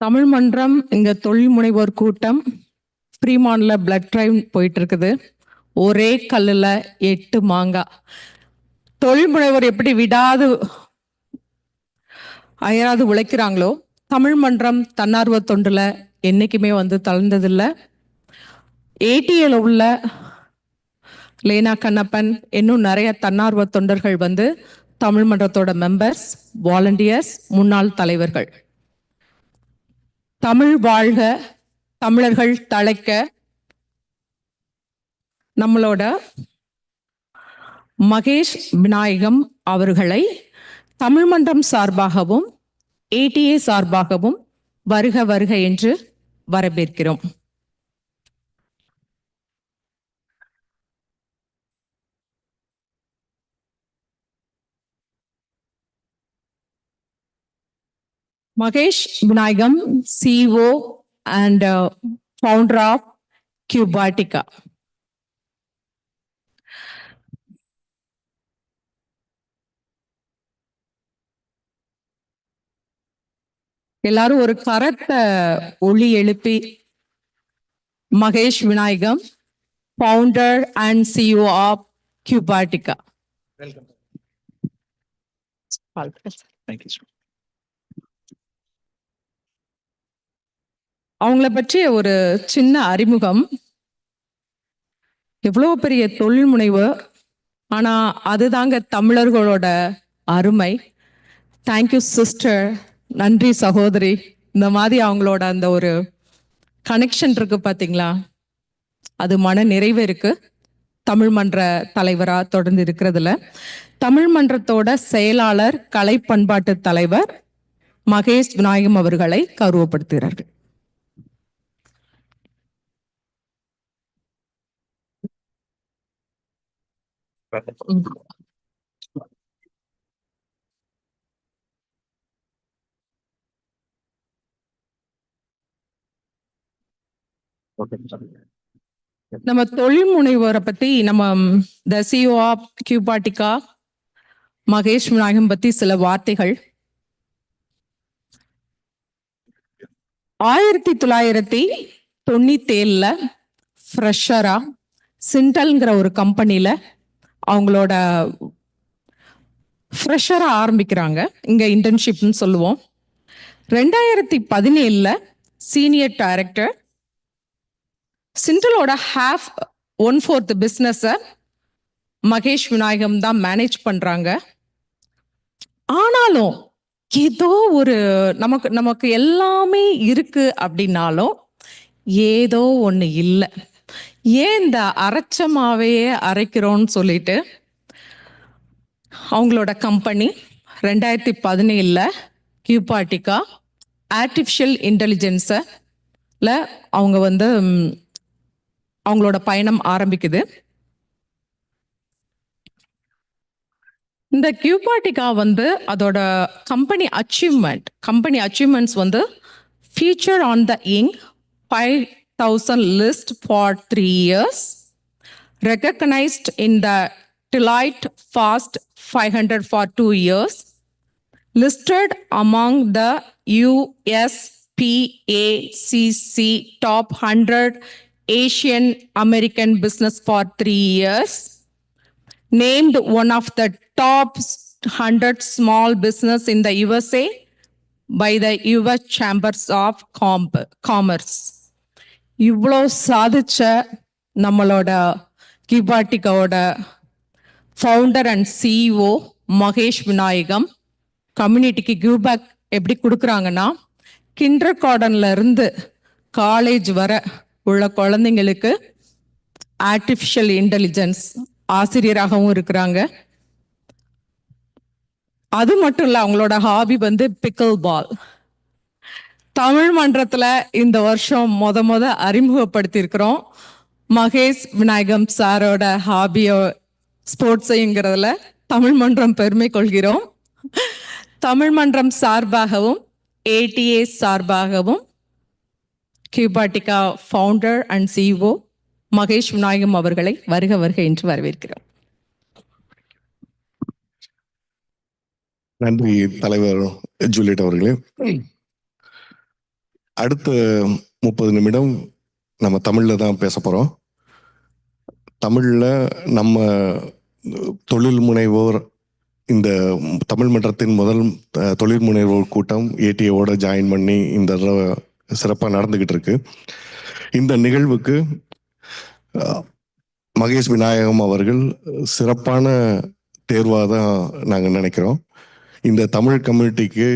தமிழ் மன்றம் இங்க தொழில் முனைவோர் கூட்டம் ஃப்ரீமான்ல பிளட் டிரைவ் போயிட்டு இருக்குது. ஒரே கல்லுல 8 மாங்காய். தொழில் முனைவோர் எப்படி விடாது அயராது உழைக்கிறாங்களோ, தமிழ் மன்றம் தன்னார்வ தொண்டுல என்னைக்குமே தளர்ந்ததில்லை. ஏடிஎல் உள்ள லேனா கண்ணப்பன் இன்னும் நிறைய தன்னார்வ தொண்டர்கள் தமிழ் மன்றத்தோட மெம்பர்ஸ், வாலண்டியர்ஸ், முன்னாள் தலைவர்கள். தமிழ் வாழ்க, தமிழர்கள் தழைக்க நம்மளோட மகேஷ் விநாயகம் அவர்களை தமிழ் மன்றம் சார்பாகவும் ஏடிஏ சார்பாகவும் வருக வருக என்று வரவேற்கிறோம். Mahesh Vinayagam, CEO and founder of Cubatica. எல்லாரும் ஒரு கரத்தை ஒளி எழுப்பி Mahesh Vinayagam, founder and CEO of Cubatica. Welcome. அவங்கள பற்றிய ஒரு சின்ன அறிமுகம். எவ்வளவு பெரிய தொழில் முனைவு, ஆனா அதுதாங்க தமிழர்களோட அருமை. தேங்க்யூ சிஸ்டர், நன்றி சகோதரி. இந்த மாதிரி அவங்களோட அந்த ஒரு கனெக்ஷன் இருக்கு பார்த்தீங்களா, அது மன நிறைவு இருக்கு. தமிழ் மன்ற தலைவரா தொடர்ந்து இருக்கிறதுல தமிழ் மன்றத்தோட செயலாளர், கலை பண்பாட்டு தலைவர் மகேஷ் விநாயகம் அவர்களை கௌரவப்படுத்துகிறார்கள். நம்ம தொழில் முனைவோரை பத்தி நம்ம the CEO of Qbotica Mahesh Vinayakam பத்தி சில வார்த்தைகள். 1997 ஃப்ரெஷரா சிண்டல்ங்கிற ஒரு கம்பெனில அவங்களோட ஃப்ரெஷரா ஆரம்பிக்கிறாங்க. இங்க இன்டர்ன்ஷிப்னு சொல்லுவோம். 2017 சீனியர் டைரக்டர். சிண்டலோட 1/4 பிசினஸ் மகேஷ் விநாயகம் தான் மேனேஜ் பண்றாங்க. ஆனாலும் ஏதோ ஒரு நமக்கு எல்லாமே இருக்கு அப்படின்னாலும் ஏதோ ஒண்ணு இல்லை. ஏன் இந்த அரைச்சமாவையே அரைக்கிறோன்னு சொல்லிட்டு அவங்களோட கம்பெனி 2017 கியூபாட்டிகா ஆர்டிஃபிஷியல் இன்டெலிஜென்ஸ்ல அவங்க அவங்களோட பயணம் ஆரம்பிக்குது. இந்த கியூபாட்டிகா அதோட company achievements feature on the Inc. 5000 list for 3 years, recognized in the Deloitte Fast 500 for 2 years, listed among the USPACC top 100 Asian American business for 3 years, named one of the top 100 small business in the USA by the US Chambers of Commerce. இவ்வளோ சாதிச்ச நம்மளோட கியூபாட்டிகாவோட founder and CEO Mahesh Vinayakam கம்யூனிட்டிக்கு give back எப்படி கொடுக்குறாங்கன்னா, kinder கார்டன்ல இருந்து college வர உள்ள குழந்தைங்களுக்கு ஆர்டிஃபிஷியல் இன்டெலிஜென்ஸ் ஆசிரியராகவும் இருக்கிறாங்க. அது மட்டும் இல்ல, அவங்களோட ஹாபி பிக்கிள் பால். தமிழ் மன்றத்துல இந்த வருஷம் முத அறிமுகப்படுத்தி இருக்கிறோம். மகேஷ் விநாயகம் சாரோட ஹாபியோ ஸ்போர்ட்ஸுங்கிறதுல தமிழ் மன்றம் பெருமை கொள்கிறோம். தமிழ் மன்றம் சார்பாகவும் ஏடிஏ சார்பாகவும் Qbotica founder and CEO Mahesh Vinayakam அவர்களை வருக வருக என்று வரவேற்கிறோம். நன்றி தலைவர் ஜூலியட் அவர்களே. அடுத்த 30 நிமிடம் நம்ம தமிழில் தான் பேச போகிறோம். தமிழில் நம்ம தொழில் முனைவோர் இந்த தமிழ் மன்றத்தின் முதல் தொழில் முனைவோர் கூட்டம் ஏடிஏவோட ஜாயின் பண்ணி இந்த சிறப்பாக நடந்துக்கிட்டு இருக்கு. இந்த நிகழ்வுக்கு மகேஷ் விநாயகம் அவர்கள் சிறப்பான தேர்வாக தான் நாங்கள் நினைக்கிறோம். இந்த தமிழ் கம்யூனிட்டிக்கு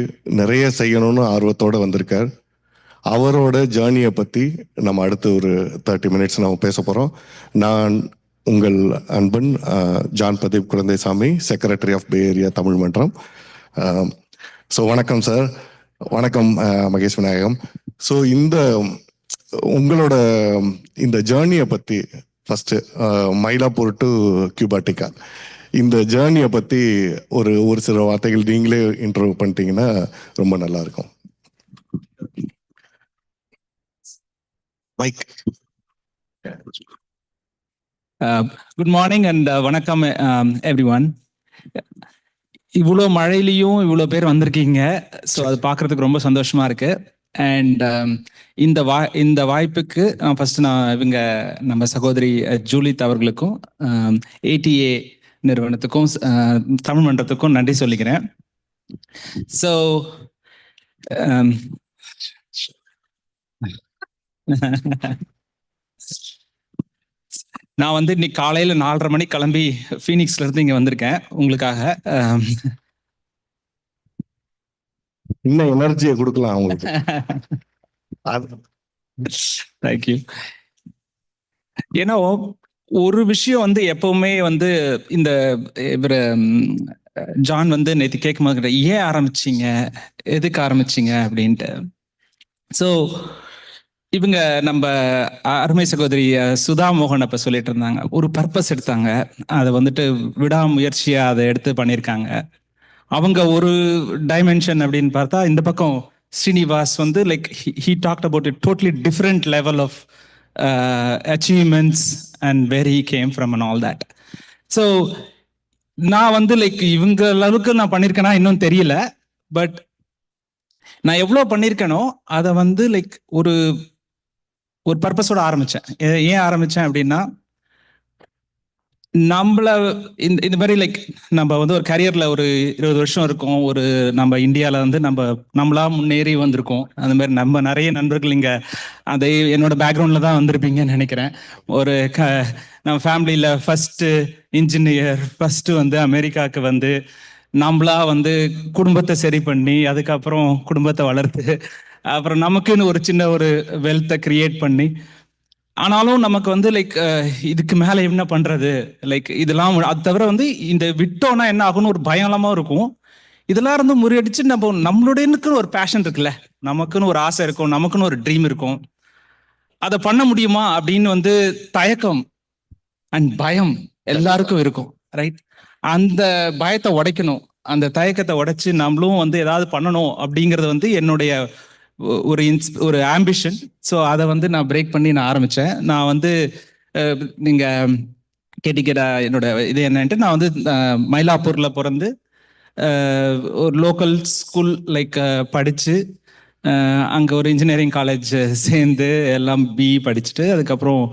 நிறைய செய்யணும்னு ஆர்வத்தோடு வந்திருக்கார். அவரோட ஜேர்னியை பற்றி நம்ம அடுத்து ஒரு 30 மினிட்ஸ் நம்ம பேச போகிறோம். நான் உங்கள் அன்பன் John Pradeep Kuzhandaisamy, secretary of Bay Area Tamil மன்றம். ஸோ வணக்கம் சார். வணக்கம் மகேஷ் விநாயகம். ஸோ உங்களோட இந்த ஜேர்னியை பற்றி ஃபஸ்ட்டு மயிலாப்பூர் டு கியூபாட்டிக்கா இந்த ஜேர்னியை பற்றி ஒரு சில வார்த்தைகள் நீங்களே இன்ட்ரோவ் பண்ணிட்டீங்கன்னா ரொம்ப நல்லாயிருக்கும். மைக். குட் மார்னிங் அண்ட் வணக்கம் எவ்ரிஒன். இவ்வளோ மழையிலையும் இவ்வளோ பேர் வந்திருக்கீங்க. ஸோ அது பார்க்குறதுக்கு ரொம்ப சந்தோஷமா இருக்கு. அண்ட் இந்த வாய்ப்புக்கு ஃபர்ஸ்ட் நான் நம்ம சகோதரி ஜூலித் அவர்களுக்கும் ஏடிஏ நிறுவனத்துக்கும் தமிழ் மன்றத்துக்கும் நன்றி சொல்லிக்கிறேன். ஸோ நான் இன்னைக்கு காலையில 4:30 மணிக்கு கிளம்பி ஃபீனிக்ஸ்ல இருந்து இங்க வந்திருக்கேன் உங்களுக்காக. இன்னும் எனர்ஜியை கொடுக்கலாம் உங்களுக்கு. தேங்க்யூ. ஏன்னா ஒரு விஷயம் எப்பவுமே இந்த இவர் ஜான் நேற்று கேட்கும் போது ஏன் ஆரம்பிச்சீங்க, எதுக்கு ஆரம்பிச்சீங்க அப்படின்ட்டு. ஸோ இவங்க நம்ம அருமை சகோதரி சுதா மோகன் அப்ப சொல்லிட்டு இருந்தாங்க, ஒரு பர்பஸ் எடுத்தாங்க, அதை விடாமுயற்சியா அதை எடுத்து பண்ணியிருக்காங்க. அவங்க ஒரு டைமென்ஷன் அப்படின்னு பார்த்தா, இந்த பக்கம் Srinivas like he talked about it totally different level of achievements and where he came from and all that. So நான் லைக் இவங்க அளவுக்கு நான் பண்ணியிருக்கேன்னா இன்னும் தெரியல. பட் நான் எவ்வளோ பண்ணியிருக்கேனோ அதை லைக் ஒரு பர்பஸோட ஆரம்பிச்சேன். ஏன் ஆரம்பிச்சேன் அப்படின்னா, நம்மள இந்த மாதிரி லைக் நம்ம ஒரு கரியர்ல ஒரு 20 வருஷம் இருக்கும். நம்ம இந்தியாவில் நம்மளா முன்னேறி வந்திருக்கோம். அந்த மாதிரி நம்ம நிறைய நண்பர்கள் இங்க அதை என்னோட பேக்ரவுண்ட்ல தான் வந்திருப்பீங்கன்னு நினைக்கிறேன். நம்ம ஃபேமிலியில ஃபர்ஸ்ட் இன்ஜினியர், ஃபர்ஸ்ட் அமெரிக்காவுக்கு நம்மளா குடும்பத்தை சரி பண்ணி, அதுக்கப்புறம் குடும்பத்தை வளர்த்து, அப்புறம் நமக்குன்னு ஒரு சின்ன ஒரு வெல்த்தை கிரியேட் பண்ணி, ஆனாலும் நமக்கு லைக் இதுக்கு மேல என்ன பண்றது, லைக் இதெல்லாம் அது தவிர இந்த விட்டோம்னா என்ன ஆகும்னு ஒரு பயங்கரமா இருக்கும். இதெல்லாம் முறியடிச்சு நம்மளுடைய ஒரு பேஷன் இருக்குல்ல, நமக்குன்னு ஒரு ஆசை இருக்கும், நமக்குன்னு ஒரு ட்ரீம் இருக்கும், அதை பண்ண முடியுமா அப்படின்னு தயக்கம் அண்ட் பயம் எல்லாருக்கும் இருக்கும், ரைட்? அந்த பயத்தை உடைக்கணும், அந்த தயக்கத்தை உடைச்சு நம்மளும் ஏதாவது பண்ணணும் அப்படிங்கறது என்னுடைய ஒரு ஆம்பிஷன். ஸோ அதை நான் பிரேக் பண்ணி நான் ஆரம்பித்தேன். நான் நீங்க கேட்டிக்கிட்ட என்னோட இது என்னன்ட்டு, நான் மயிலாப்பூரில் பிறந்து ஒரு லோக்கல் ஸ்கூல் லைக் படித்து, அங்கே ஒரு இன்ஜினியரிங் காலேஜ் சேர்ந்து எல்லாம் பிஇ படிச்சுட்டு, அதுக்கப்புறம்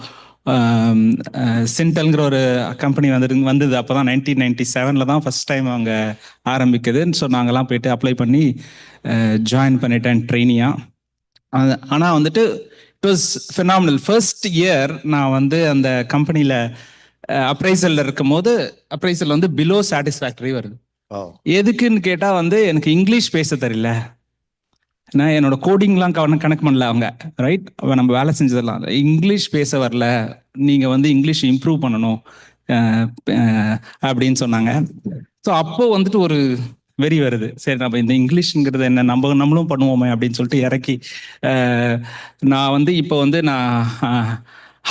சின்டல்ங்கிற ஒரு கம்பெனி வந்தது. அப்போ தான் 1997 தான் ஃபர்ஸ்ட் டைம் அவங்க ஆரம்பிக்குது. ஸோ நாங்கள்லாம் போயிட்டு அப்ளை பண்ணி ஜாயின் பண்ணிட்டேன் ட்ரெயினியா. ஆனால் it was phenomenal. First year நான் அந்த கம்பெனியில் அப்ரைசலில் இருக்கும் போது, அப்ரைசல் பிலோ சாட்டிஸ்ஃபேக்டரி வருது. எதுக்குன்னு கேட்டால் எனக்கு இங்கிலீஷ் பேச தெரியல, நான் என்னோட கோடிங்லாம் கணக்கு பண்ணல அவங்க, ரைட்? நம்ம வேலை செஞ்சதெல்லாம் இங்கிலீஷ் பேச வரல, நீங்கள் இங்கிலீஷ் இம்ப்ரூவ் பண்ணணும் அப்படின்னு சொன்னாங்க. ஸோ அப்போ ஒரு வெறி வருது, சரி நம்ம இந்த இங்கிலீஷ்ங்கிறது என்ன, நம்மளும் பண்ணுவோமே அப்படின்னு சொல்லிட்டு இறக்கி நான் இப்போ நான்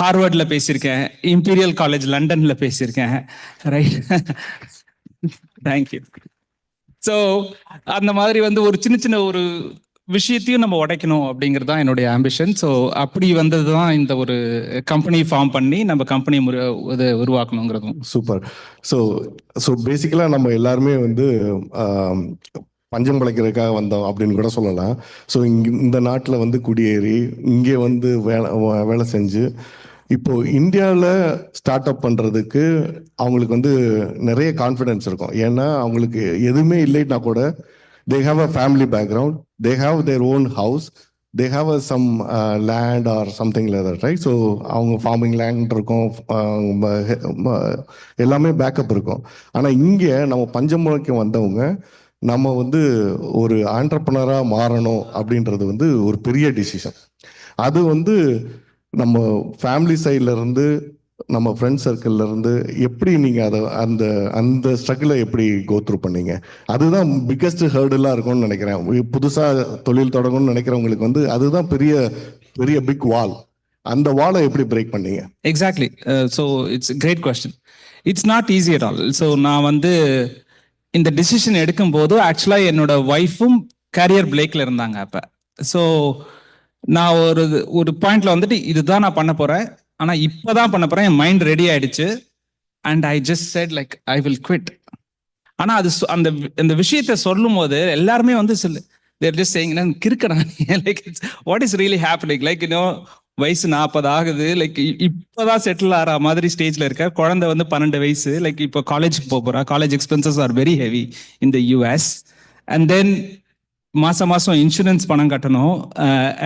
ஹார்வர்டில் பேசியிருக்கேன், இம்பீரியல் காலேஜ் லண்டனில் பேசியிருக்கேன், ரைட்? தேங்க்யூ. ஸோ அந்த மாதிரி ஒரு சின்ன சின்ன ஒரு விஷயத்தையும் நம்ம உடைக்கணும் அப்படிங்கிறது தான் என்னுடைய ஆம்பிஷன். ஸோ அப்படி வந்தது தான் இந்த ஒரு கம்பெனி ஃபார்ம் பண்ணி நம்ம கம்பெனி உருவாக்கணுங்கிறதும். சூப்பர். ஸோ பேசிக்கலாக நம்ம எல்லாருமே பஞ்சம் பிழைக்கிறதுக்காக வந்தோம் அப்படின்னு கூட சொல்லலாம். ஸோ இந்த நாட்டில் வந்து குடியேறி இங்கே வந்து வேலை செஞ்சு இப்போ இந்தியாவில் ஸ்டார்ட் அப் பண்ணுறதுக்கு அவங்களுக்கு வந்து நிறைய கான்ஃபிடென்ஸ் இருக்கும். ஏன்னா அவங்களுக்கு எதுவுமே இல்லைன்னா கூட they have a family background, they have their own house, they have some land or something like that, right? So அவங்க ஃபார்மிங் லேண்ட் இருக்கும், எல்லாமே பேக்கப் இருக்கும். ஆனால் இங்கே நம்ம பஞ்சமுறைக்கு வந்தவங்க நம்ம வந்து ஒரு ஆண்டர்பனராக மாறணும் அப்படின்றது வந்து ஒரு பெரிய டிசிஷன். அது வந்து நம்ம ஃபேமிலி சைட்லேருந்து நம்ம ஃப்ரெண்ட் சர்க்கிள்லேருந்து எப்படி நீங்கள் அதை அந்த அந்த ஸ்ட்ரகிளை எப்படி கோத்ரூ பண்ணீங்க? அதுதான் பிக்கஸ்ட் ஹேர்டலாக இருக்கும்னு நினைக்கிறேன். புதுசாக தொழில் தொடங்கணும்னு நினைக்கிறவங்களுக்கு வந்து அதுதான் பெரிய பெரிய பிக் வால். அந்த வாலை எப்படி பிரேக் பண்ணீங்க? Exactly. So it's great question. It's not easy at all. So நான் வந்து இந்த டிசிஷன் எடுக்கும்போது ஆக்சுவலாக என்னோட ஒய்ஃபும் கேரியர் பிரேக்கில் இருந்தாங்க அப்போ. ஸோ நான் ஒரு பாயிண்ட்ல வந்துட்டு இதுதான் நான் பண்ண போகிறேன், ஆனால் இப்போ தான் பண்ண போகிறேன், என் மைண்ட் ரெடி ஆயிடுச்சு. And I just said like I will quit. ஆனால் அது அந்த அந்த விஷயத்தை சொல்லும் போது எல்லாருமே வந்து தேர் ஜஸ்ட் சேயிங் கிறுக்கடா like what is really happening, like வயசு 40 ஆகுது, லைக் இப்போதான் செட்டில் ஆகிற மாதிரி ஸ்டேஜ்ல இருக்க. குழந்தை வந்து 12 வயசு, லைக் இப்போ காலேஜுக்கு போறா. College expenses are very heavy in the US. And then மாசம் மாசம் இன்சூரன்ஸ் பணம் கட்டணும்.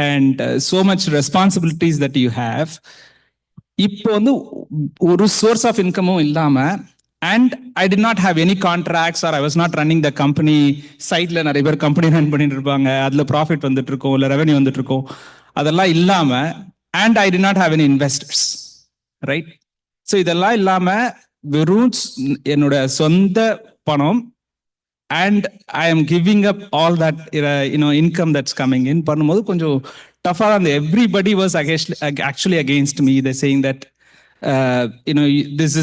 And so much responsibilities that you have. இப்போ வந்து ஒரு சோர்ஸ் ஆஃப் இன்கமும் இல்லாம, and I did not have any contracts or I was not running the company. சைட்ல நிறைய பேர் கம்பெனி ரன் பண்ணிட்டு இருப்பாங்க, அதுல ப்ராஃபிட் வந்துட்டு இருக்கும், இல்லை ரெவன்யூ வந்துட்டு இருக்கும். அதெல்லாம் இல்லாம, and I did not have any investors, right? So இதெல்லாம் இல்லாம வெறும் என்னோட சொந்த பணம், and I am giving up all that income that's coming in பண்ணும்போது கொஞ்சம் டஃபா தான். everybody was actually against me. They saying that this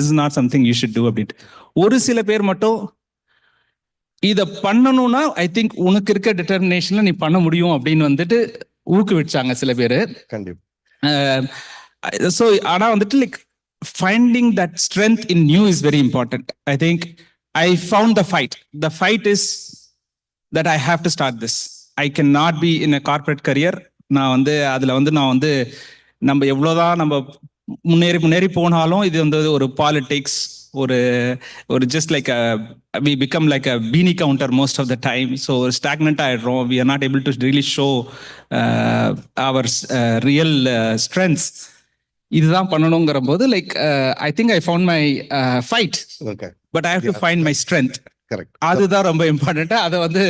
is not something you should do அப்படின்ட்டு. ஒரு சில பேர் மட்டும் இதை பண்ணணும்னா ஐ திங்க் உனக்கு இருக்க டிட்டர்மினேஷன்ல நீ பண்ண முடியும் அப்படின்னு வந்துட்டு ஊக்குவிச்சாங்க சில பேர். கண்டிப்பா. ஸோ ஆனா வந்துட்டு like finding that strength in you is very important. I think I found the fight. The fight is that I have to start this. I cannot be in a corporate career. நான் வந்து அதில் வந்து நான் வந்து நம்ம எவ்வளோதான் நம்ம முன்னேறி போனாலும் இது வந்து ஒரு பாலிடிக்ஸ், ஒரு just like we become like a beanie counter most of the time. So stagnant ஆயிடுறோம். We are not able to really show our real strengths. இதுதான் பண்ணணுங்கிற போது like I think I found my fight, but I have to find my strength. அதுதான் ரொம்ப important. அதை வந்து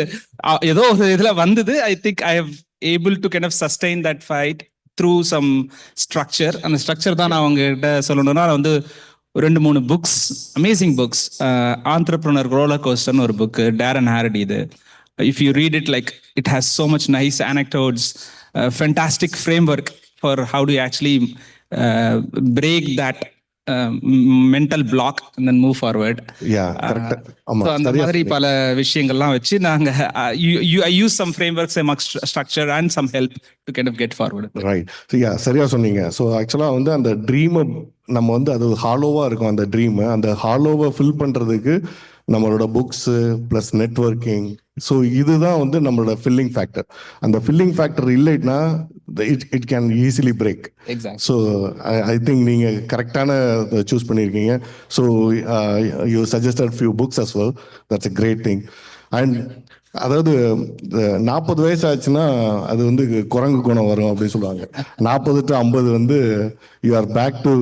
ஏதோ ஒரு இதுல வந்தது. I think I have able to kind of sustain that fight through some structure. அந்த ஸ்ட்ரக்சர் தான் நான் அவங்ககிட்ட சொல்லணும்னா, நான் வந்து 2-3 books, amazing books. Entrepreneur roller கோஸ்டர்னு ஒரு புக், டேரன் ஹாரடி. இது if you read it, like it has so much nice anecdotes, fantastic framework for how do you actually break that mental block and then move forward. அந்த மாதிரி பல விஷயங்கள்லாம் வச்சு நாங்க I use some frameworks, some structure and some help to kind of get forward. Right. So yeah, சரியா சொன்னீங்க. So ஆக்சுவலாக வந்து அந்த ட்ரீமை நம்ம வந்து அது ஹாலோவாக இருக்கும். அந்த ட்ரீமை, அந்த ஹாலோவை ஃபில் பண்ணுறதுக்கு நம்மளோட புக்ஸு ப்ளஸ் நெட்வொர்க்கிங், ஸோ இதுதான் வந்து நம்மளோட ஃபில்லிங் ஃபேக்டர். அந்த ஃபில்லிங் ஃபேக்டர் இல்லைன்னா it can easily break. So I think நீங்கள் கரெக்டான சூஸ் பண்ணியிருக்கீங்க. So you suggested few books as well. That's a great thing. And அதாவது 40 வயசு ஆச்சுன்னா அது வந்து குரங்கு குணம் வரும் அப்படின்னு சொல்லுவாங்க. 40 to 50 வந்து you are back to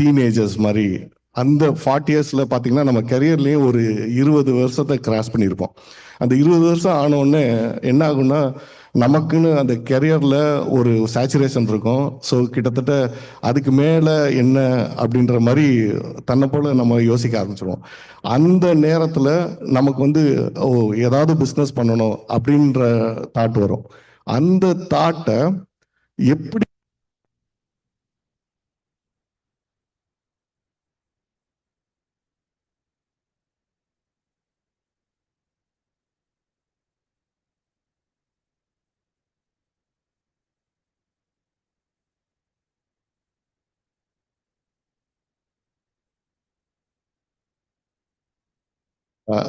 teenagers மாதிரி. அந்த 40 இயர்ஸில் பார்த்தீங்கன்னா நம்ம கரியர்லேயும் ஒரு 20 வருஷத்தை கிராஸ் பண்ணியிருப்போம். அந்த 20 வருஷம் ஆனோடனே என்ன ஆகும்னா, நமக்குன்னு அந்த கெரியரில் ஒரு சேச்சுரேஷன் இருக்கும். ஸோ கிட்டத்தட்ட அதுக்கு மேலே என்ன அப்படின்ற மாதிரி தன்னை போல் நம்ம யோசிக்க ஆரம்பிச்சிடுவோம். அந்த நேரத்தில் நமக்கு வந்து ஏதாவது பிஸ்னஸ் பண்ணணும் அப்படின்ற தாட் வரும். அந்த தாட்டை எப்படி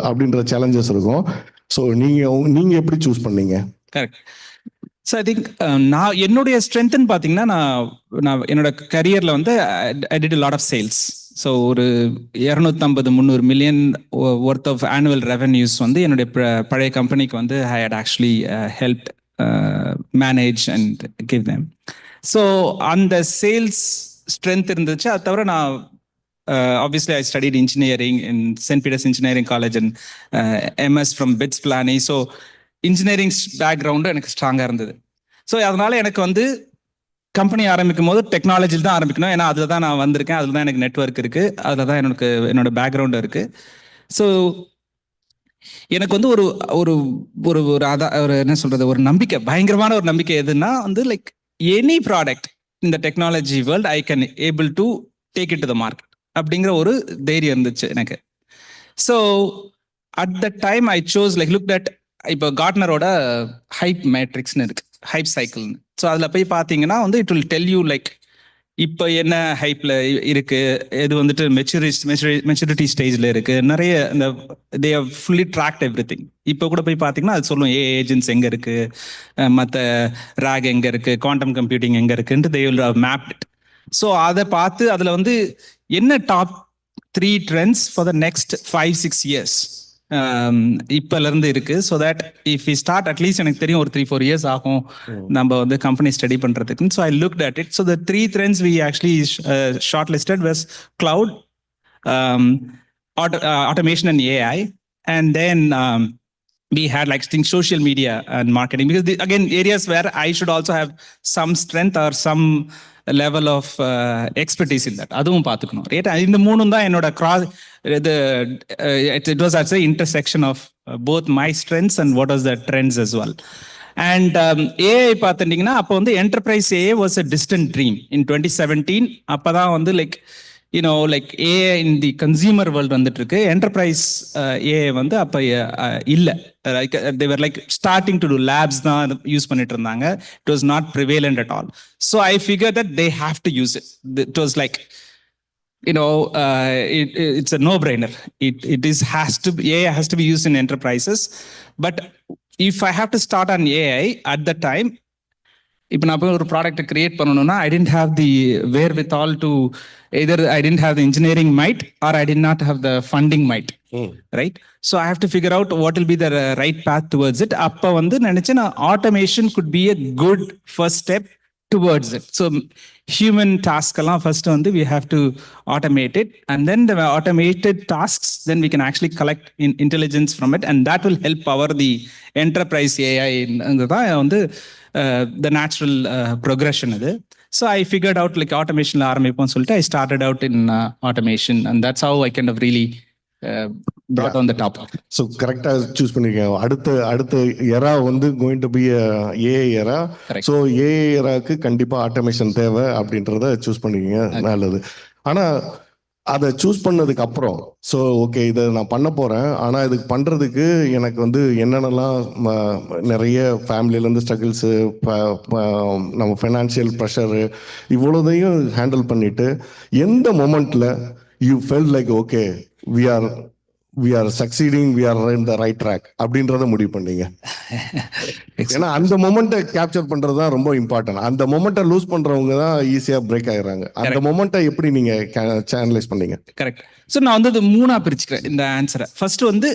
அப்படின்ற சேலஞ்சஸ் இருக்கும். ஸோ நீங்க எப்படி சூஸ் பண்ணீங்க? கரெக்ட். ஸோ ஐ திங்க் நான் என்னுடைய ஸ்ட்ரென்த்னு பார்த்தீங்கன்னா, நான் என்னோட கரியரில் வந்து I did lot of sales. So ஒரு 250-300 million worth of annual revenues வந்து என்னுடைய பழைய கம்பெனிக்கு வந்து I had actually help manage and give them. So அந்த சேல்ஸ் ஸ்ட்ரென்த் இருந்துச்சு. அது தவிர நான் obviously I studied engineering in St. Peter's Engineering College and MS from BITS Pilani. So engineering background எனக்கு ஸ்ட்ராங்காக இருந்தது. ஸோ அதனால எனக்கு வந்து கம்பெனி ஆரம்பிக்கும் போது டெக்னாலஜியில் தான் ஆரம்பிக்கணும். ஏன்னா அதில் தான் நான் வந்திருக்கேன், அதில் தான் எனக்கு நெட்வொர்க் இருக்குது, அதில் தான் என்னோட பேக்ரவுண்டு இருக்குது. ஸோ எனக்கு வந்து ஒரு ஒரு ஒரு ஒரு என்ன சொல்கிறது, ஒரு நம்பிக்கை, பயங்கரமான ஒரு நம்பிக்கை எதுன்னா வந்து லைக் எனி ப்ராடக்ட் இந்த technology world I can able to take it to the market அப்படிங்கிற ஒரு தைரியம் இருந்துச்சு எனக்கு. So at the time I chose like look that இப்போ கார்ட்னரோட ஹைப் மேட்ரிக்ஸ்னு இருக்கு, ஹைப் சைக்கிள்னு. ஸோ அதில் போய் பார்த்தீங்கன்னா வந்து it will tell you like இப்போ என்ன ஹைப்பில் இருக்கு, எது வந்துட்டு மெச்சூரிட்டி ஸ்டேஜில் இருக்கு, நிறைய இந்த they have fully tracked everything. இப்போ கூட போய் பார்த்தீங்கன்னா அது சொல்லும் ஏஜென்ட்ஸ் எங்கே இருக்கு, மற்ற ராக் எங்கே இருக்கு, குவாண்டம் கம்ப்யூட்டிங் எங்கே இருக்குன்ட்டு they will mapped it. So அதை பார்த்து அதில் வந்து என்ன top 3 trends for the next 5-6 years இப்போலேருந்து இருக்குது. So that if we start at least எனக்கு தெரியும் ஒரு 3-4 இயர்ஸ் ஆகும் நம்ம வந்து கம்பெனி ஸ்டடி பண்ணுறதுக்கு. So I look at it. So the 3 trends we actually shortlisted was cloud, automation and AI, and then we had like social media and marketing, because again areas where I should also have some strength or some level of expertise in that. அதுவும் பார்த்துக்கணும். Right. இந்த மூணும் தான் என்னோட it was at the intersection of both my strengths and what was the trends as well. And AI பார்த்துட்டீங்கன்னா அப்போ வந்து enterprise AI was a distant dream in 2017. அப்போதான் வந்து like like AI in the consumer world வந்துட்டு இருக்கு. enterprise AI வந்து அப்போ இல்லை. they were like starting to do labs தான் யூஸ் பண்ணிட்டு இருந்தாங்க. it was not prevalent at all. So I figured that they have to use it. It was like it's a no-brainer. AI has to be used in enterprises. But if I have to start on AI at the time, இப்போ நான் போய் ஒரு product create பண்ணணும்னா I didn't have the wherewithal to either I didn't have the engineering might or I did not have the funding might. Right? So I have to figure out what will be the right path towards it. அப்போ வந்து நினைச்சேன் automation could be a good first step towards it. So human task எல்லாம் first வந்து we have to automate it, and then the automated tasks then we can actually collect intelligence from it, and that will help power the enterprise AI. தான் வந்து the natural progression இது. So I figured out like automation ஆரம்பிப்போம்னு சொல்லிட்டு I started out in automation, and that's how I kind of really brought on the top. So கரெக்டா choose பண்ணிருக்கீங்க. அடுத்த எரா வந்து going to be a AI era. So AI eraக்கு கண்டிப்பா automation தேவை அப்படின்றத choose பண்ணிருக்கீங்க. நல்லது. ஆனா அதை சூஸ் பண்ணதுக்கு அப்புறம் ஸோ ஓகே இதை நான் பண்ண போகிறேன், ஆனால் இதுக்கு பண்ணுறதுக்கு எனக்கு வந்து என்னென்னலாம் நிறைய ஃபேமிலியிலேருந்து ஸ்ட்ரகிள்ஸு, நம்ம ஃபைனான்சியல் ப்ரெஷரு, இவ்வளோதையும் ஹேண்டில் பண்ணிவிட்டு எந்த மொமெண்ட்டில் you fell like okay we are succeeding, we are in the right track அப்படின்றத முடிவு பண்ணீங்க? ஏன்னா அந்த மொமெண்ட்டை கேப்சர் பண்றது தான் ரொம்ப இம்பார்ட்டன்ட். அந்த மொமெண்ட்டை லூஸ் பண்றவங்க தான் ஈஸியா பிரேக் ஆயிடுறாங்க. அந்த மொமெண்ட்டை எப்படி நீங்க சேனலைஸ் பண்ணீங்க? கரெக்ட். ஸோ நான் வந்து இது 3ஆ பிரிச்சுக்கிறேன் இந்த ஆன்சரை. ஃபர்ஸ்ட் வந்து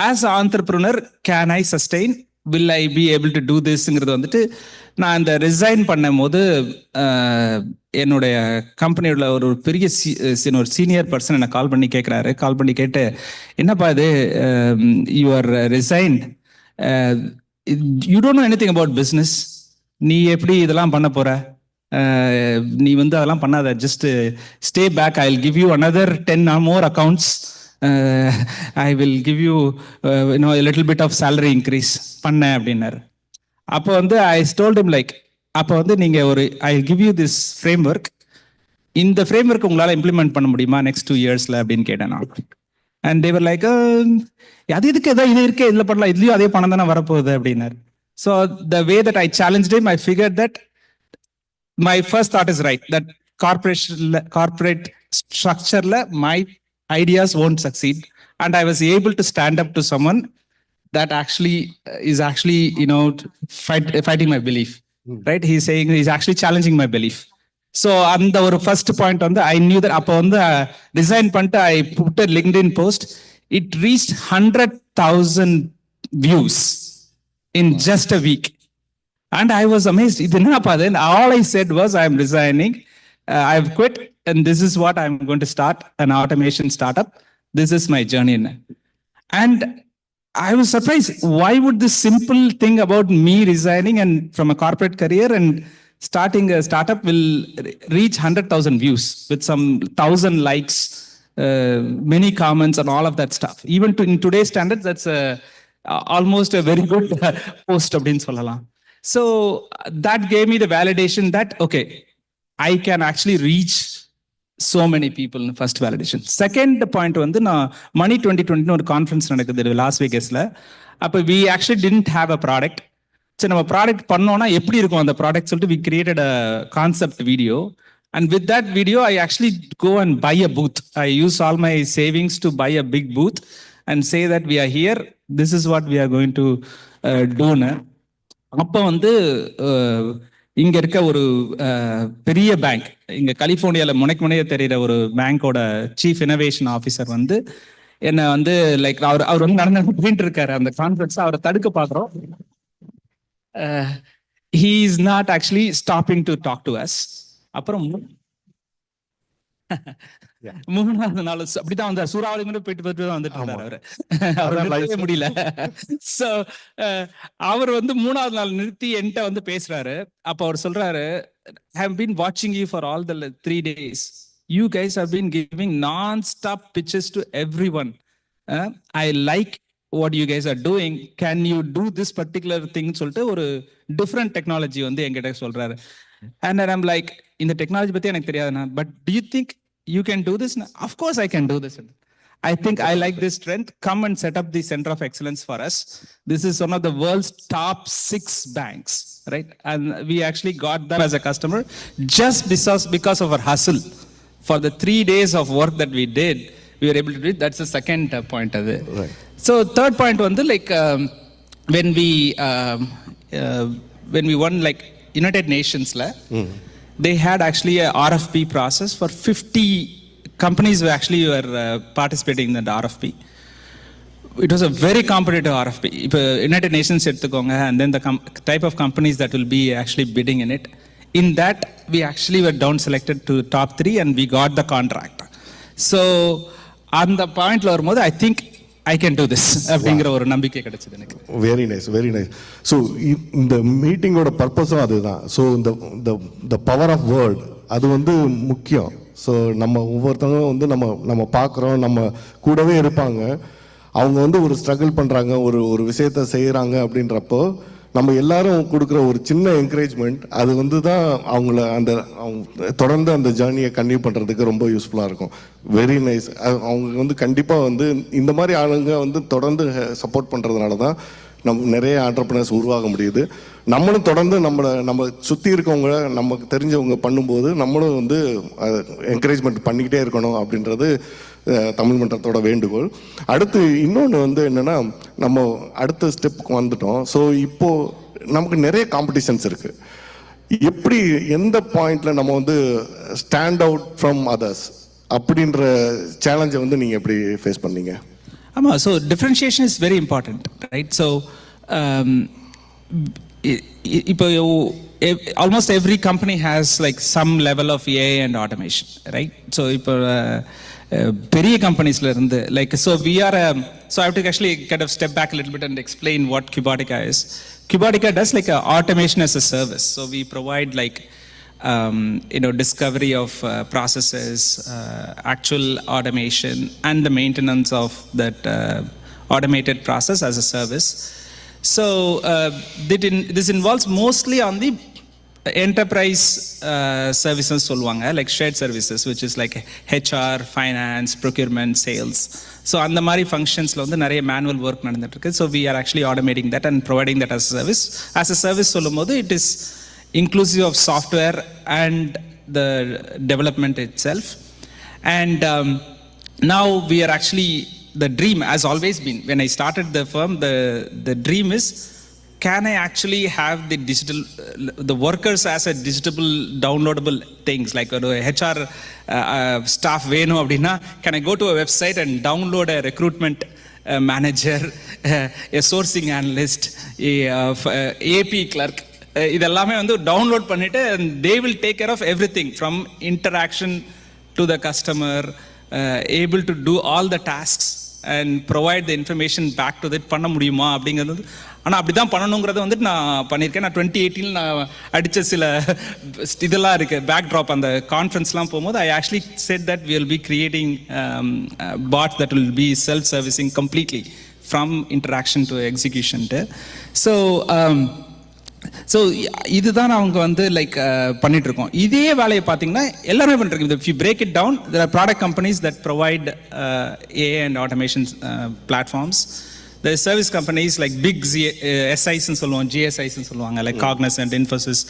as entrepreneur can I sustain, will I be able to do திஸ்ங்கிறது வந்துட்டு நான் இந்த ரிசைன் பண்ணும் போது என்னுடைய கம்பெனியோட ஒரு பெரிய ஒரு சீனியர் பர்சன் என்னை கால் பண்ணி கேட்டு என்னப்பா இது you are resign, you don't know anything about business, நீ எப்படி இதெல்லாம் பண்ண போற, நீ வந்து அதெல்லாம் பண்ணாத, just stay back, I will give you another 10 more accounts, I will give you little bit of salary increase பண்ண அப்படின்னாரு. அப்போ வந்து ஐ டோல்ட் ஹிம் லைக், அப்போ வந்து நீங்கள் I give you this frame work, இந்த ஃப்ரேம் ஒர்க் உங்களால் implement பண்ண முடியுமா நெக்ஸ்ட் 2 yearsல அப்படின்னு கேட்டேன் நான். அண்ட் தேவர் லைக் அது இதுக்கு ஏதோ இது இருக்கே, இதில் பண்ணலாம், இதுலேயும் அதே பணம் தானே வரப்போகுது அப்படின்னாரு. So the way that I challenged him, I figured that my first thought is right, that corporate ஸ்ட்ரக்சரில் my ideas won't succeed. and I was able to stand up to someone that actually is actually, fighting my belief, right? He's saying, he's actually challenging my belief. So அந்த ஒரு first point வந்து I knew that அப்போ வந்து design பண்ணிட்டு I put a LinkedIn post. It reached 100,000 views in just a week. And I was amazed. இது என்னப்பா அது? All I said was, I'm resigning. I've quit and this is what I'm going to start, an automation startup. This is my journey. And I was surprised. Why would this simple thing about me resigning and from a corporate career and starting a startup will reach 100,000 views with some 1,000 likes, many comments and all of that stuff. Even in today's standards, that's almost a very good post அப்படின்னு சொல்லலாம். So that gave me the validation that, okay, I can actually reach so many people in first validation. Second point வந்து நான் Money 2020 ஒரு conference நடக்குது loss வேகஸ்ல. அப்போ we actually didn't have a product. சரி, நம்ம product பண்ணோம்னா எப்படி இருக்கும் அந்த ப்ராடக்ட் சொல்லிட்டு we created a concept video. And with that video, I actually go and buy a booth. I use all my savings to buy a big booth and say that we are here. This is what we are going to do. அப்போ வந்து இங்க இருக்க ஒரு பெரிய bank, இங்க கலிபோர்னியால முனைய தெரிகிற ஒரு பேங்கோட சீஃப் இனோவேஷன் ஆஃபீஸர் வந்து என்ன வந்து லைக் அவர் வந்து நடந்துட்டு இருக்காரு அந்த கான்ஃபரன்ஸ். அவரை தடுக்க பாக்குறோம். he is not actually stopping to talk to us. அப்புறம் மூணாவது நாள் அப்படிதான் வந்தார். சூறாவளி கூட போயிட்டு வந்துட்டு இருந்தாரு அவரு முடியல. சோ அவர் வந்து மூணாவது நாள் நிறுத்தி என்கிட்ட வந்து பேசுறாரு. அப்ப அவர் சொல்றாரு, I have been watching you for all the 3 days. You guys have been giving non-stop pitches to everyone. I like what you guys are doing. Can you do this particular thing சொல்லிட்டு ஒரு different technology வந்து என்கிட்ட சொல்றாரு. And then I'm like, இந்த technology பத்தி எனக்கு தெரியாதுண்ணா, but do you think you can do this? Of course I can do this. I think I like this trend. Come and set up the center of excellence for us. This is one of the world's top 6 banks, right? And we actually got them as a customer just because of our hustle. For the 3 days of work that we did, we were able to do it. That's the second point of it. Right. So third point வந்து like when we won like United Nations they had actually a RFP process for 50 companies who actually were participating in the RFP. It was a very competitive RFP. United Nations எடுத்துக்கோங்க, and then the type of companies that will be actually bidding in it. In that, we actually were down selected to top 3 and we got the contract. So on the point la வரும்போது I think I can do this அப்படிங்கிற ஒரு நம்பிக்கை கிடைச்சது எனக்கு. Very nice, very nice. So இந்த மீட்டிங்கோட பர்பஸும் அதுதான். So இந்த power of word அது வந்து முக்கியம். ஸோ நம்ம ஒவ்வொருத்தவங்க வந்து நம்ம பார்க்குறோம், நம்ம கூடவே இருப்பாங்க. அவங்க வந்து ஒரு ஸ்ட்ரகிள் பண்ணுறாங்க, ஒரு விஷயத்த செய்கிறாங்க அப்படின்றப்போ நம்ம எல்லாரும் கொடுக்குற ஒரு சின்ன என்கரேஜ்மெண்ட் அது வந்து தான் அவங்கள அவங்க தொடர்ந்து அந்த ஜேர்னியை கன்டினியூ பண்ணுறதுக்கு ரொம்ப யூஸ்ஃபுல்லாக இருக்கும். Very nice. அவங்க வந்து கண்டிப்பாக வந்து இந்த மாதிரி ஆளுங்க வந்து தொடர்ந்து சப்போர்ட் பண்ணுறதுனால தான் நிறைய ஆண்டர்ப்ரனர்ஸ் உருவாக முடியுது. நம்மளும் தொடர்ந்து நம்ம சுற்றி இருக்கவங்க நமக்கு தெரிஞ்சவங்க பண்ணும்போது நம்மளும் வந்து என்கரேஜ்மெண்ட் பண்ணிக்கிட்டே இருக்கணும் அப்படின்றது தமிழ் மன்றத்தோட வேண்டுகோள். அடுத்து இன்னொன்று வந்து என்னென்னா, நம்ம அடுத்த ஸ்டெப்புக்கு வந்துட்டோம். ஸோ இப்போது நமக்கு நிறைய காம்படிஷன்ஸ் இருக்குது. எப்படி எந்த பாயிண்டில் நம்ம வந்து ஸ்டாண்ட் அவுட் ஃப்ரம் அதர்ஸ் அப்படின்ற சேலஞ்சை வந்து நீங்கள் எப்படி ஃபேஸ் பண்ணீங்க? ஆமாம், so differentiation is very important, right? So இப்போ almost every company has like some level of AI and automation, right? So இப்போ பெரிய கம்பெனிஸ்ல இருந்து like so we are so I have to actually kind of step back a little bit and explain what Cubotica is. Cubotica does like a automation as a service. So we provide like discovery of processes, actual automation and the maintenance of that automated process as a service. So this involves mostly on the enterprise services சொல்லுவாங்க, like shared services, which is like HR, finance, procurement, sales. So அந்த மாதிரி ஃபங்க்ஷன்ஸில் வந்து நிறைய manual work நடந்துட்டு இருக்கு. So we are actually automating that and providing that as a service. As a service சொல்லும் போது it is inclusive of software and the development itself. And now we are actually the dream has always been, when I started the firm, the dream is, can I actually have the digital, the workers as a digital downloadable things, like a HR staff venu abdina, can I go to a website and download a recruitment manager, a sourcing analyst, a AP clerk, இதெல்லாமே வந்து download பண்ணிட்டு they will take care of everything from interaction to the customer, able to do all the tasks and provide the information back to that பண்ண முடியுமா அப்படிங்கிறது. ஆனால் அப்படி தான் பண்ணணுங்கிறத வந்துட்டு நான் பண்ணியிருக்கேன். நான் 2018 நான் அடித்த சில இதெல்லாம் இருக்குது பேக் ட்ராப். அந்த கான்ஃபரன்ஸ்லாம் போகும்போது I actually said that we will be creating bots that will be self servicing completely from interaction to எக்ஸிக்யூஷன்ட்டு. ஸோ இதுதான் அவங்க வந்து லைக் பண்ணிட்டு இருக்கோம். இதே வேலையை பார்த்தீங்கன்னா எல்லாருமே பண்ணிருக்கோம். If you break it down, there are product companies that provide AI and automation platforms. There are service companies like big SIs ன்னு சொல்லுவோம், GSIs ன்னு சொல்லுவாங்க, like Cognizant, Infosys,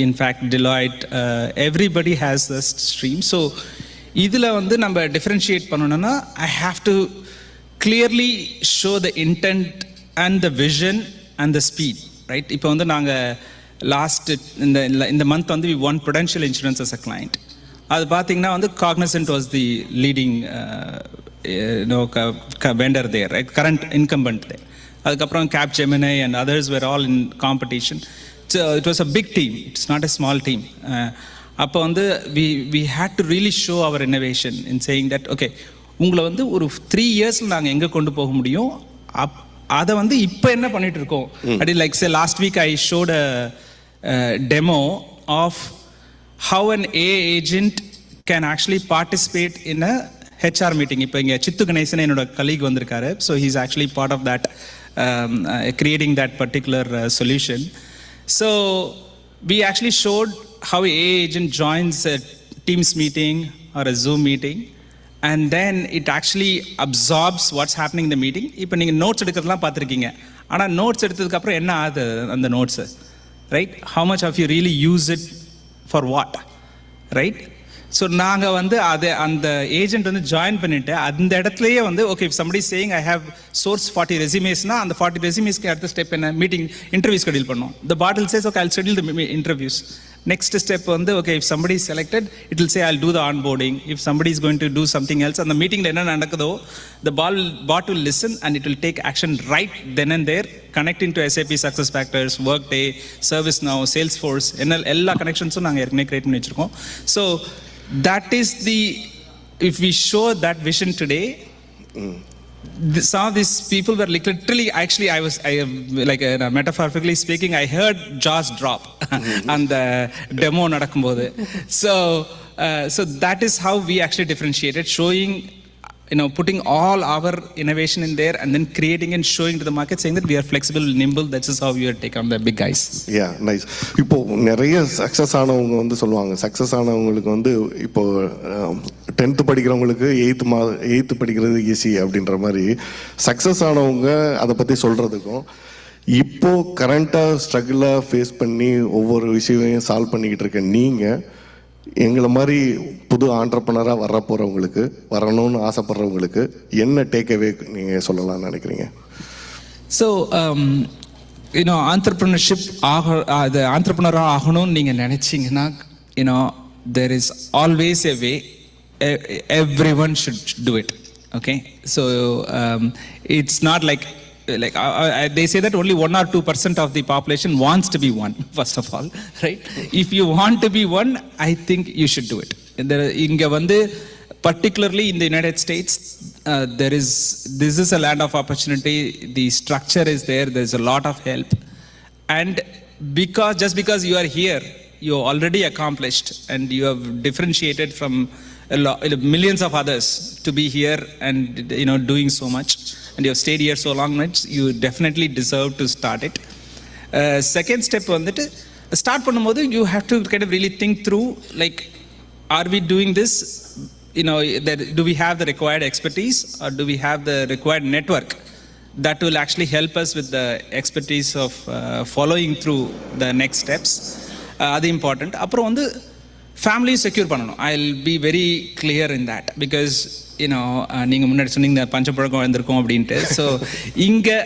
in fact Deloitte, everybody has this stream. So இதில் வந்து நம்ம differentiate பண்ணணும்னா I have to clearly show the intent and the vision and the speed, right? இப்போ வந்து நாங்கள் லாஸ்ட் இந்த மந்த் வந்து we won Prudential Insurance as a client. அது பார்த்தீங்கன்னா வந்து Cognizant was the leading vendor there, right? Current incumbent there. அதுக்கப்புறம் Capgemini and others were all in competition. So it was a big team. It's not a small team. அப்போ வந்து we had to really show our innovation in saying that okay, உங்களை வந்து ஒரு 3 yearsல நாங்கள் எங்கே கொண்டு போக முடியும், அதை வந்து இப்போ என்ன பண்ணிட்டு இருக்கோம். அப்படி like say last week I showed a demo of how an AI agent can actually participate in a HR meeting. இப்போ இங்கே சித்து கணேசன் என்னோட கலீக் வந்திருக்காரு. So he's actually part of that creating that particular solution. So we actually showed how an AI agent joins a Teams meeting or a Zoom meeting, and then it actually absorbs what's happening in the meeting. இப்போ நீங்கள் notes எடுக்கிறதுலாம் பார்த்துருக்கீங்க. ஆனால் notes எடுத்ததுக்கப்புறம் என்ன ஆகுது அந்த notes, right? how much of you really use it for what, right? So நாங்கள் வந்து அதை அந்த ஏஜென்ட் வந்து ஜாயின் பண்ணிவிட்டு அந்த இடத்துலையே வந்து okay, if somebody is saying I have source 40 ரெசியூமேஸ்னா அந்த 40 ரெசியூமேஸ்க்கு அடுத்த ஸ்டெப் என்ன, மீட்டிங் இன்டர்வியூ ஸ்கெடியூல் பண்ணோம். the bot will says okay, I'll schedule the interviews. Next step வந்து okay, if somebody is selected, it will say I'll do the onboarding. If somebody is going to do something else, அந்த மீட்டிங்ல என்ன நடக்குதோ the bot will listen and it will take action right then and there, connecting to SAP SuccessFactors, Workday, ServiceNow, Salesforce, எல்லா கனெக்ஷன்ஸும் நாங்கள் ஏற்கனவே create பண்ணி வச்சிருக்கோம். So that is the, if we show that vision today, some of these people were literally, actually I like metaphorically speaking, I heard jaws drop on the demo nadakumbodhu. So that is how we actually differentiated, showing, putting all our innovation in there and then creating and showing to the market, saying that we are flexible, nimble. That is how we are taking on the big guys. Yeah, nice. இப்போ நிறைய success ஆனவங்க வந்து சொல்லுவாங்க, success ஆனவங்களுக்கு வந்து இப்போ 10th படிக்கிறவங்களுக்கு 8th படிக்கிறது easy அப்படின்ற மாதிரி, சக்ஸஸ் ஆனவங்க அதை பற்றி சொல்கிறதுக்கும் இப்போ கரண்ட்டாக ஸ்ட்ரகிளாக ஃபேஸ் பண்ணி ஒவ்வொரு விஷயத்தையும் சால்வ் பண்ணிக்கிட்டு இருக்க நீங்கள் எங்களை மாதிரி புது ஆண்டர்ப்ரனராக வர போகிறவங்களுக்கு, வரணும்னு ஆசைப்படுறவங்களுக்கு என்ன டேக்அவே நீங்கள் சொல்லலாம்னு நினைக்கிறீங்க? ஸோ ஆண்டர்ப்ரனர்ஷிப் அது ஆண்டர்ப்ரனராக ஆகணும்னு நீங்கள் நினச்சிங்கன்னா there is always a way. Everyone should do it. Okay, so it's not like they say that only 1 or 2% of the population wants to be one, first of all, right? If you want to be one, I think you should do it. Inga vandu particularly in the United States, this is a land of opportunity. The structure is there's a lot of help, and just because you are here, you already accomplished and you have differentiated from millions of others to be here and doing so much, and you have stayed here so long, you definitely deserve to start it. Second step வந்துட்டு start பண்ணும்போது you have to kind of really think through, like, are we doing this, do we have the required expertise, or do we have the required network that will actually help us with the expertise of following through the next steps. அது important. அப்புறம் வந்து ஃபேமிலியும் secure பண்ணணும். I'll be very clear in that, because நீங்கள் முன்னாடி சொன்னீங்க பஞ்சப்பழக்கம் வந்திருக்கோம் அப்படின்ட்டு. ஸோ இங்கே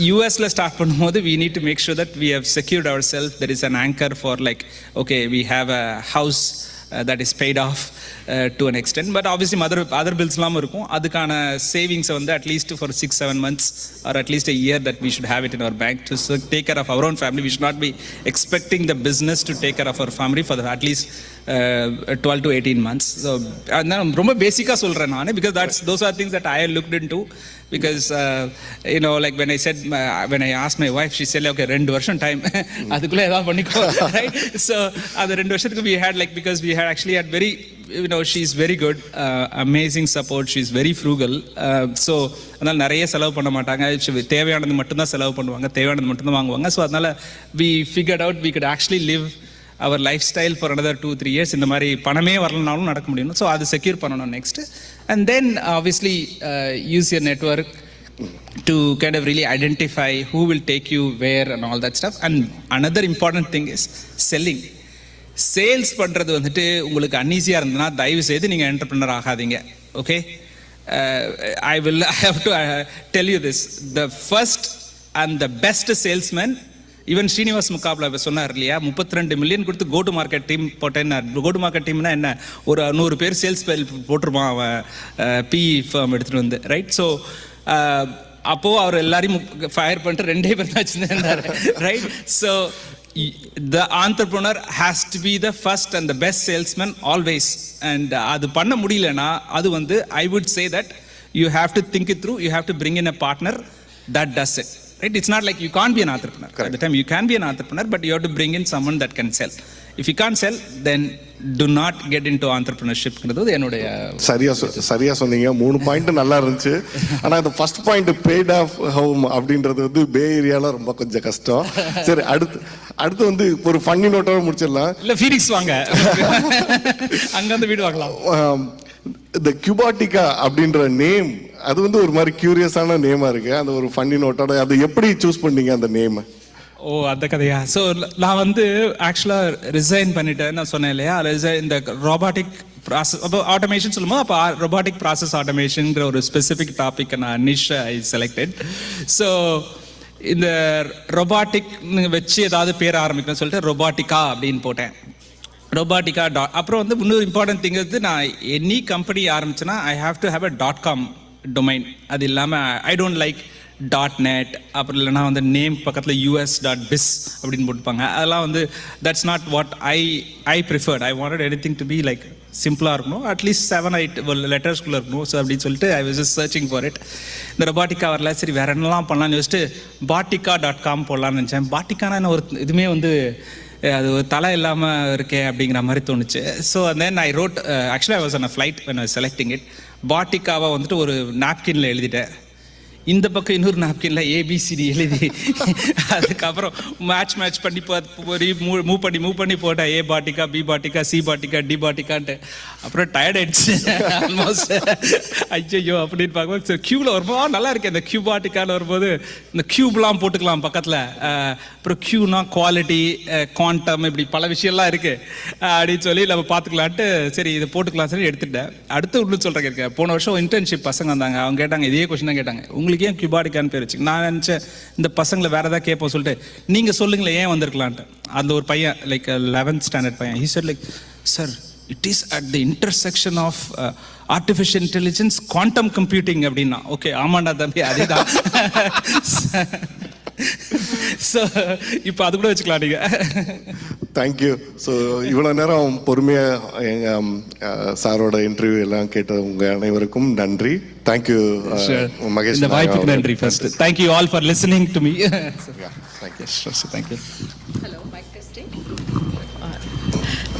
யூஎஸில் ஸ்டார்ட் பண்ணும்போது we need to make sure that we have secured ourselves. There is an anchor for like, okay, we have a house that is paid off to an extent, but obviously other bills லாம் இருக்கும். அதுக்கான சேவிங்ஸை வந்து at least for 6-7 months or at least a year that we should have it in our bank to take care of our own family. We should not be expecting the business to take care of our family for at least 12 to 18 months. So நான் ரொம்ப பேசிக்காக சொல்கிறேன் நான், because those are things that I looked into. Because like when I asked my wife, she said, okay, 2 வருஷம் time, அதுக்குள்ளே ஏதாவது பண்ணிக்கோ, right? So அந்த 2 வருஷத்துக்கு we had like, because we had actually had very, she's very good, amazing support, she's very frugal. So அதனால் நிறைய செலவு பண்ண மாட்டாங்க, தேவையானது மட்டும்தான் செலவு பண்ணுவாங்க, தேவையானது மட்டும்தான் வாங்குவாங்க. ஸோ அதனால் we figured out we could actually live our lifestyle for another 2-3 years. இந்த மாதிரி பணமே வரலனாலும் நடக்க முடியும். ஸோ அது செக்யூர் பண்ணணும் next. And then obviously use your network to kind of really identify who will take you where and all that stuff. And another important thing is selling. Sales பண்ணுறது வந்துட்டு உங்களுக்கு அன்ஈஸியாக இருந்ததுன்னா தயவு செய்து நீங்கள் என்டர்பிரினர் ஆகாதீங்க. Okay, I have to tell you this. The first and the best salesman, even Srinivas Mukkamala சொன்னார் இல்லையா, 32 மில்லியன் கொடுத்து கோ டு மார்க்கெட் டீம் போட்டேன்னா, கோ டு மார்க்கெட் டீம்னா என்ன, ஒரு 100 பேர் சேல்ஸ் போட்டுருவான் அவன், பிஇ ஃபார்ம் எடுத்துகிட்டு வந்து, ரைட்? ஸோ அப்போது அவர் எல்லாரையும் ஃபயர் பண்ணிட்டு 2 பேர் தான் வச்சுருந்தார், right? So the entrepreneur has to be the first and the best salesman always. And அது பண்ண முடியலன்னா அது வந்து, I would say that you have to think it through. You have to bring in a partner that does it. Right? It's not like you can't be an entrepreneur. Correct. At the time you can be an entrepreneur, but you have to bring in someone that can sell. If you can't sell, then do not get into entrepreneurship. என்னுடைய சரியா சொன்னீங்க. 3 point நல்லா இருந்துச்சு. ஆனா அந்த first point paid off home அப்படின்றது வந்து பே ஏரியால ரொம்ப கொஞ்சம் கஷ்டம். சரி, அடுத்து வந்து ஒரு ஃபன்னி நோட்டோட முடிச்சிடலாம். இல்ல ஃபீனிக்ஸ் வாங்க, அங்க வந்து வீடு வாங்கலாம். இந்த கியூபாட்டிகா அப்படின்ற நேம், அது வந்து ஒரு மாதிரி கியூரியஸான நேமா இருக்கு. அந்த ஒரு ஃபன்னி நோட்டோட அது எப்படி சூஸ் பண்ணீங்க அந்த நேம்? ஓ, அந்த கதையா? ஸோ நான் வந்து ஆக்சுவலாக ரிசைன் பண்ணிட்டேன், நான் சொன்னேன் இல்லையா, இந்த ரோபாட்டிக் ப்ராசஸ், அப்போ ஆட்டோமேஷன் சொல்லும்போது அப்போ ரோபாட்டிக் ப்ராசஸ் ஆட்டோமேஷன்ங்கிற ஒரு ஸ்பெசிஃபிக் டாபிக் நான் நிஷ் ஐ செலக்டட். ஸோ இந்த ரொபாட்டிக் வச்சு ஏதாவது பேர் ஆரம்பிக்கணும்னு சொல்லிட்டு ரொபாட்டிக்கா அப்படின்னு போட்டேன். ரொபாட்டிக்கா அப்புறம் வந்து இன்னொரு இம்பார்ட்டன்ட் திங் வந்து, நான் எனி கம்பெனி ஆரம்பிச்சேன்னா I have to have a .com domain. அது இல்லாமல் ஐ டோன்ட் லைக் .net, அப்புறம் இல்லைனா வந்து நேம் பக்கத்தில் US.biz அப்படின்னு போட்டுப்பாங்க. அதெல்லாம் வந்து that's not what I preferred. I wanted anything to be like சிம்பிளாக இருக்கணும், அட்லீஸ்ட் 7-8 லெட்டர்ஸ்குள்ளே இருக்கணும். ஸோ அப்படின்னு சொல்லிட்டு I was just searching for it. இந்த ரொபாட்டிக்கா வரல, சரி வேறு என்னெல்லாம் பண்ணலான்னு யோசிச்சுட்டு பாட்டிக்கா.com போடலான்னு நினச்சேன். பாட்டிக்கான ஒரு இதுவுமே வந்து அது ஒரு தலை இல்லாமல் இருக்கே அப்படிங்கிற மாதிரி தோணுச்சு. So then I wrote, actually I was on a flight when I was selecting it. பாட்டிக்காவை வந்துட்டு ஒரு நாப்கின்ல எழுதிட்டேன். இந்த பக்கம் இன்னொரு நாப்கின்ல ABCD எழுதி, அதுக்கப்புறம் மேட்ச் பண்ணி மூவ் பண்ணி போட்டேன். A பாட்டிக்கா, B பாட்டிக்கா, C பாட்டிக்கா, D பாட்டிக்கான்ட்டு. அப்புறம் டயர்ட் ஆயிடுச்சு ஆல்மோஸ்ட். ஐயோ அப்படின்னு பார்க்கும்போது சரி கியூவில் வரும்போது நல்லா இருக்கு. இந்த கியூ பாட்டிக்காவில் வரும்போது இந்த கியூப்லாம் போட்டுக்கலாம் பக்கத்தில். அப்புறம் கியூனா குவாலிட்டி, குவாண்டம், இப்படி பல விஷயம்லாம் இருக்குது அப்படின்னு சொல்லி நம்ம பார்த்துக்கலான்ட்டு சரி இதை போட்டுக்கலாம் சரி எடுத்துட்டேன். அடுத்து ஒன்று சொல்கிறேன் இருக்கேன். போன வருஷம் இன்டர்ன்ஷிப் பசங்க வந்தாங்க, அவங்க கேட்டாங்க இதே கொஸ்டின் தான் கேட்டாங்க, உங்களுக்கு ஏன் கியூபாட்டிக்கான்னு பேர் வச்சு. நான் நினச்சேன் இந்த பசங்களை வேறு ஏதாவது கேட்போம் சொல்லிட்டு, நீங்கள் சொல்லுங்களேன் ஏன் வந்திருக்கலான்ட்டு. அந்த ஒரு பையன் லைக் 11th ஸ்டாண்டர்ட் பையன், he said like, sir, it is at the intersection of artificial intelligence, quantum computing அப்படின்னா. ஓகே, ஆமாண்டா தம்பி அதேதான். ஸோ இப்போ அது கூட வச்சுக்கலாம் நீங்கள். தேங்க்யூ. ஸோ இவ்வளோ நேரம் பொறுமையாக எங்கள் சாரோட இன்டர்வியூ எல்லாம் கேட்ட உங்கள் அனைவருக்கும் நன்றி. தேங்க்யூ மகேஷ். இந்த வாய்ப்புக்கு நன்றி. First thank you all for listening to me. Thank you. Hello, mic testing.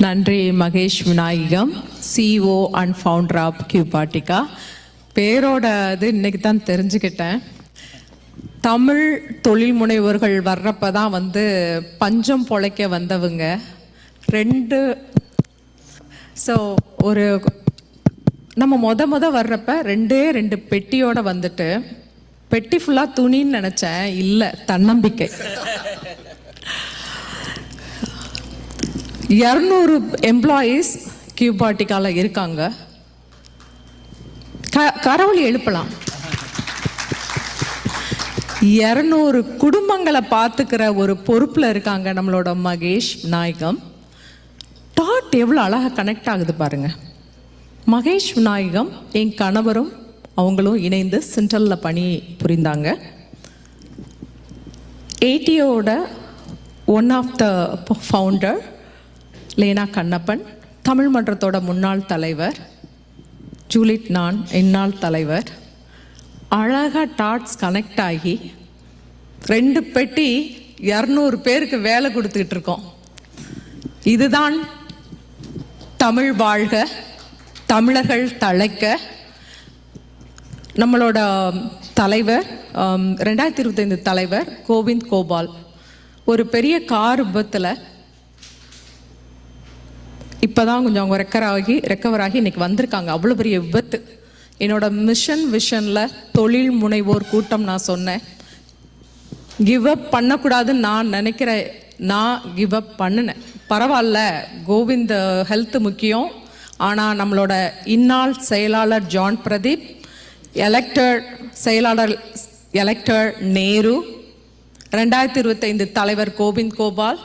நன்றி Mahesh Vinayakam, CEO and founder of Qbotica. பேரோட இது இன்னைக்கு தான் தெரிஞ்சுக்கிட்டேன். தமிழ் தொழில் முனைவர்கள் வர்றப்ப தான் வந்து பஞ்சம் பொழைக்க வந்தவங்க 2. ஸோ ஒரு நம்ம முத வர்றப்ப 2 பெட்டியோட வந்துட்டு, பெட்டி ஃபுல்லாக துணின்னு நினச்சேன், இல்லை தன்னம்பிக்கை. 200 எம்ப்ளாயீஸ் கியூபாட்டிக்கால இருக்காங்க. கரவொலி எழுப்பலாம். 200 குடும்பங்களை பார்த்துக்கிற ஒரு பொறுப்புல இருக்காங்க நம்மளோட மகேஷ் விநாயகம். டாட் எவ்வளோ அழகா கனெக்ட் ஆகுது பாருங்க. மகேஷ் விநாயகம் என் கணவரும் அவங்களும் இணைந்து சென்ட்ரல்ல பணி புரிந்தாங்க. ஏடிஓட one of the founder Lena Kannappan, Tamil மன்றத்தோட முன்னாள் தலைவர் ஜூலிட், நான் இந்நாள் தலைவர். அழகாக டாட்ஸ் கனெக்ட் ஆகி 2 பெட்டி 200 பேருக்கு வேலை கொடுத்துக்கிட்டு இருக்கோம். இதுதான் தமிழ் வாழ்க, தமிழர்கள் தழைக்க. நம்மளோட தலைவர் 2025 தலைவர் கோவிந்த் கோபால் ஒரு பெரிய கார் விபத்தில் இப்போதான் கொஞ்சம் அவங்க ரெக்கவர் ஆகி இன்னைக்கு வந்திருக்காங்க. அவ்வளோ பெரிய விபத்து. என்னோட மிஷன் விஷனில் தொழில் முனைவோர் கூட்டம் நான் சொன்னேன். கிவ் அப் பண்ணக்கூடாதுன்னு நான் நினைக்கிறேன். நான் கிவ் அப் பண்ணினேன். பரவாயில்ல, கோவிந்த் ஹெல்த் முக்கியம். ஆனால் நம்மளோட இந்நாள் செயலாளர் ஜான் பிரதீப், செயலாளர் எலெக்டர் நேரு, 2025 தலைவர் கோவிந்த் கோபால்,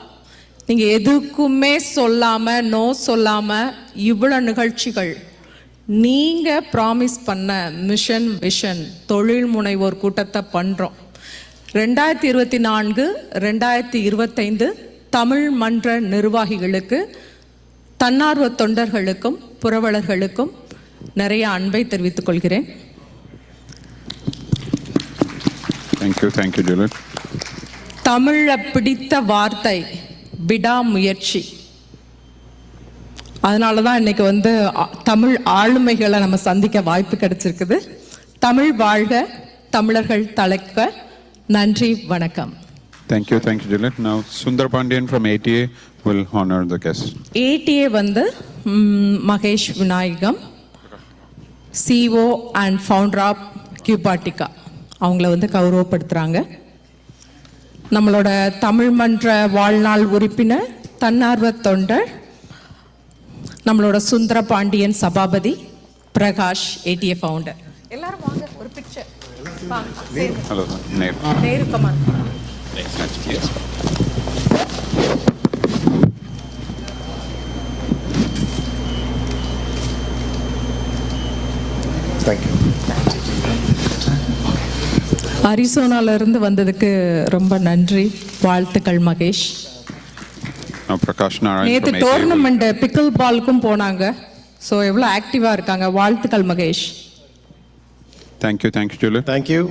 நீங்கள் எதுக்குமே சொல்லாமல் நோ சொல்லாமல் இவ்வளோ நிகழ்ச்சிகள் நீங்கள் ப்ராமிஸ் பண்ண மிஷன் விஷன் தொழில் முனைவோர் கூட்டத்தை பண்ணுறோம். 2024 2025 தமிழ் மன்ற நிர்வாகிகளுக்கு, தன்னார்வ தொண்டர்களுக்கும் புரவலர்களுக்கும் நிறைய அன்பை தெரிவித்துக் கொள்கிறேன். Thank you Juliet. தமிழை பிடித்த வார்த்தை விடாமுயற்சி. அதனால தான் இன்னைக்கு தமிழ் ஆளுமைகளை நம்ம சந்திக்க வாய்ப்பு கிடைச்சிருக்குது. தமிழ் வாழ்க, தமிழர்கள் தழைக்க. நன்றி, வணக்கம். Thank you, Juliet. Now, Sundar Pandian from ATA will honor the guest. ATA Mahesh Vinayakam, CEO and founder of Cubatica, அவங்கள கௌரவப்படுத்துறாங்க. நம்மளோட தமிழ் மன்ற வாழ்நாள் உறுப்பினர், தன்னார்வ தொண்டர் நம்மளோட சுந்தர பாண்டியன் சபாபதி, பிரகாஷ் ATA ஃபவுண்டர். எல்லாரும் வாங்க ஒரு picture. Hello, Nehru come on. Yes. Thank you. அரிசோனால இருந்து வந்ததுக்கு ரொம்ப நன்றி, வாழ்த்துக்கள் மகேஷ். Now, Prakash Narayan நேத்து from ATA. டோர்னமெண்ட் பிக்கிள் பால்க்கும் போனாங்க. ஸோ எவ்வளோ ஆக்டிவாக இருக்காங்க. வாழ்த்துக்கள் Mahesh. Thank you, Juliet. Thank you.